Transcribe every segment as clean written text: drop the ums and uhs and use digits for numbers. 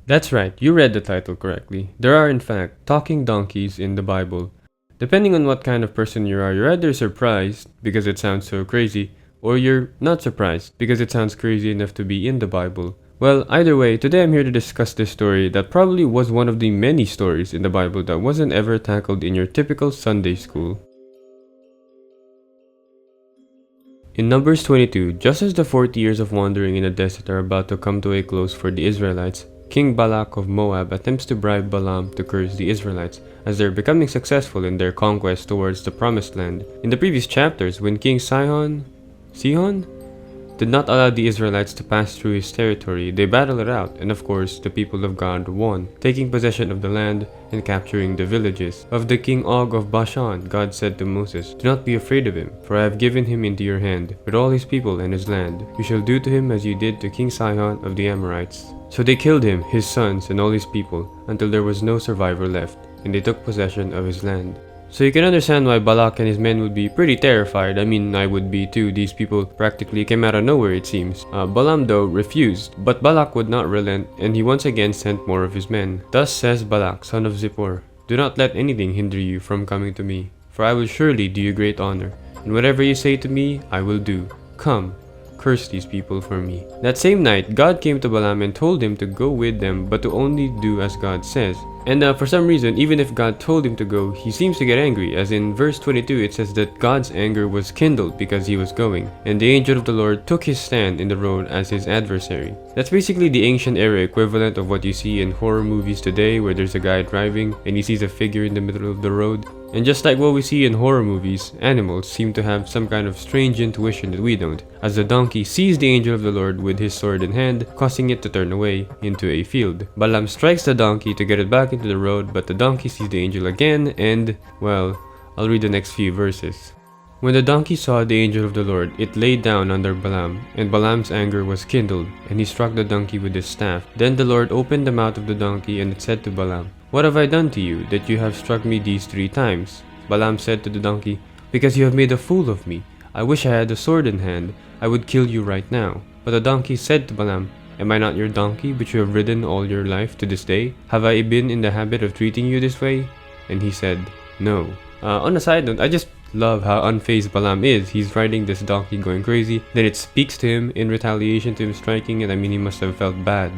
That's right, you read the title correctly. There are in fact talking donkeys in the Bible. Depending on what kind of person you are, you're either surprised because it sounds so crazy, or you're not surprised because it sounds crazy enough to be in the Bible. Well, either way, today I'm here to discuss this story that probably was one of the many stories in the Bible that wasn't ever tackled in your typical Sunday school. In Numbers 22, just as the 40 years of wandering in the desert are about to come to a close for the Israelites, King Balak of Moab attempts to bribe Balaam to curse the Israelites as they're becoming successful in their conquest towards the Promised Land. In the previous chapters, when King Sihon did not allow the Israelites to pass through his territory, they battled it out, and of course, the people of God won, taking possession of the land and capturing the villages. Of the king Og of Bashan, God said to Moses, "Do not be afraid of him, for I have given him into your hand, with all his people and his land. You shall do to him as you did to King Sihon of the Amorites." So they killed him, his sons, and all his people, until there was no survivor left, and they took possession of his land. So you can understand why Balak and his men would be pretty terrified. I mean, I would be too. These people practically came out of nowhere, it seems. Balaam, though, refused, but Balak would not relent, and he once again sent more of his men. Thus says Balak, son of Zippor, "Do not let anything hinder you from coming to me, for I will surely do you great honor, and whatever you say to me, I will do. Come, curse these people for me." That same night, God came to Balaam and told him to go with them, but to only do as God says. And for some reason, even if God told him to go, he seems to get angry, as in verse 22 it says that God's anger was kindled because he was going, and the angel of the Lord took his stand in the road as his adversary. That's basically the ancient era equivalent of what you see in horror movies today, where there's a guy driving and he sees a figure in the middle of the road. And just like what we see in horror movies, animals seem to have some kind of strange intuition that we don't, as the donkey sees the angel of the Lord with his sword in hand, causing it to turn away into a field. Balaam strikes the donkey to get it back into the road, but the donkey sees the angel again and, well, I'll read the next few verses. When the donkey saw the angel of the Lord, it lay down under Balaam, and Balaam's anger was kindled, and he struck the donkey with his staff. Then the Lord opened the mouth of the donkey, and it said to Balaam, "What have I done to you, that you have struck me these 3 times? Balaam said to the donkey, "Because you have made a fool of me. I wish I had a sword in hand. I would kill you right now." But the donkey said to Balaam, "Am I not your donkey, which you have ridden all your life to this day? Have I been in the habit of treating you this way?" And he said, "No." On a side note, I just love how unfazed Balaam is. He's riding this donkey going crazy, then it speaks to him in retaliation to him striking, and I mean, he must have felt bad.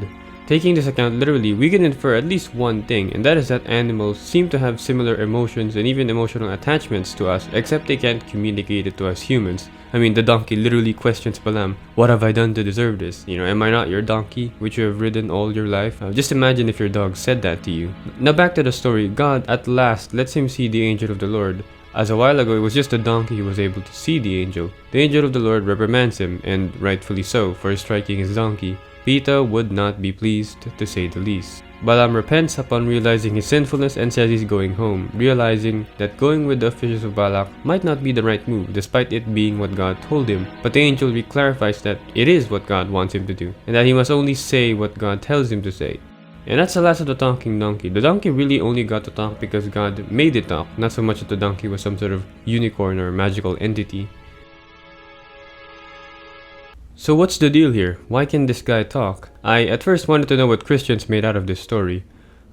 Taking this account literally, we can infer at least one thing, and that is that animals seem to have similar emotions and even emotional attachments to us, except they can't communicate it to us humans. I mean, the donkey literally questions Balaam, "What have I done to deserve this? Am I not your donkey, which you have ridden all your life?" Just imagine if your dog said that to you. Now back to the story. God at last lets him see the angel of the Lord. As a while ago, it was just the donkey who was able to see the angel. The angel of the Lord reprimands him, and rightfully so, for striking his donkey. Peter would not be pleased, to say the least. Balaam repents upon realizing his sinfulness and says he's going home, realizing that going with the officials of Balak might not be the right move, despite it being what God told him. But the angel clarifies that it is what God wants him to do, and that he must only say what God tells him to say. And that's the last of the talking donkey. The donkey really only got to talk because God made it talk, not so much that the donkey was some sort of unicorn or magical entity. So what's the deal here? Why can this guy talk? I at first wanted to know what Christians made out of this story.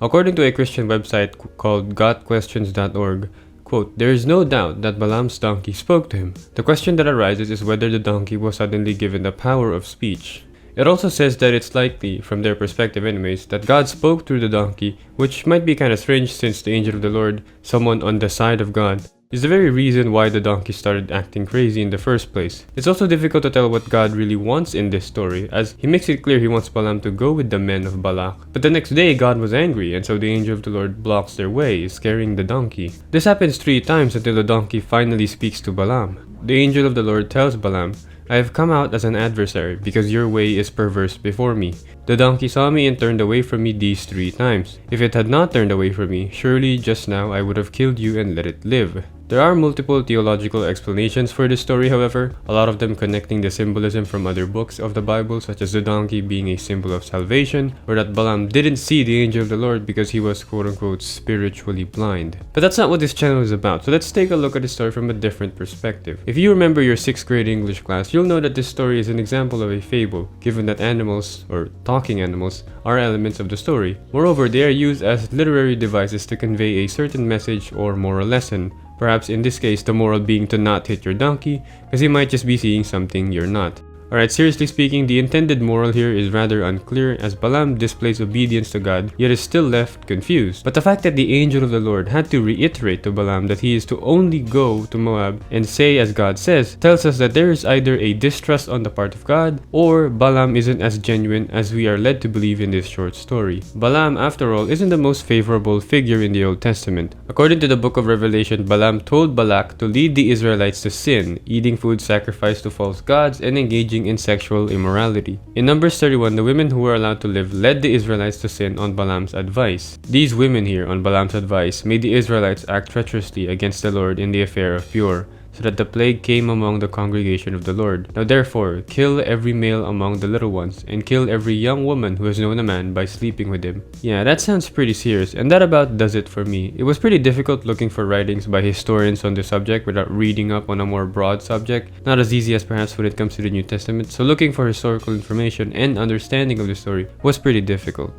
According to a Christian website called gotquestions.org, quote, "There is no doubt that Balaam's donkey spoke to him. The question that arises is whether the donkey was suddenly given the power of speech." It also says that it's likely, from their perspective anyways, that God spoke through the donkey, which might be kinda strange since the angel of the Lord, someone on the side of God, is the very reason why the donkey started acting crazy in the first place. It's also difficult to tell what God really wants in this story, as he makes it clear he wants Balaam to go with the men of Balak. But the next day, God was angry, and so the angel of the Lord blocks their way, scaring the donkey. This happens 3 times until the donkey finally speaks to Balaam. The angel of the Lord tells Balaam, "I have come out as an adversary, because your way is perverse before me. The donkey saw me and turned away from me these 3 times. If it had not turned away from me, surely just now I would have killed you and let it live." There are multiple theological explanations for this story, however, a lot of them connecting the symbolism from other books of the Bible, such as the donkey being a symbol of salvation, or that Balaam didn't see the angel of the Lord because he was quote-unquote spiritually blind. But that's not what this channel is about, so let's take a look at the story from a different perspective. If you remember your 6th grade English class, you'll know that this story is an example of a fable, given that animals, or talking animals, are elements of the story. Moreover, they are used as literary devices to convey a certain message or moral lesson. Perhaps in this case, the moral being to not hit your donkey, because you might just be seeing something you're not. Alright, seriously speaking, the intended moral here is rather unclear as Balaam displays obedience to God, yet is still left confused. But the fact that the angel of the Lord had to reiterate to Balaam that he is to only go to Moab and say as God says, tells us that there is either a distrust on the part of God, or Balaam isn't as genuine as we are led to believe in this short story. Balaam, after all, isn't the most favorable figure in the Old Testament. According to the book of Revelation, Balaam told Balak to lead the Israelites to sin, eating food sacrificed to false gods, and engaging in sexual immorality. In Numbers 31, the women who were allowed to live led the Israelites to sin on Balaam's advice. These women here, on Balaam's advice, made the Israelites act treacherously against the Lord in the affair of Peor, so that the plague came among the congregation of the Lord. Now therefore, kill every male among the little ones, and kill every young woman who has known a man by sleeping with him. Yeah, that sounds pretty serious, and that about does it for me. It was pretty difficult looking for writings by historians on the subject without reading up on a more broad subject. Not as easy as perhaps when it comes to the New Testament, so looking for historical information and understanding of the story was pretty difficult.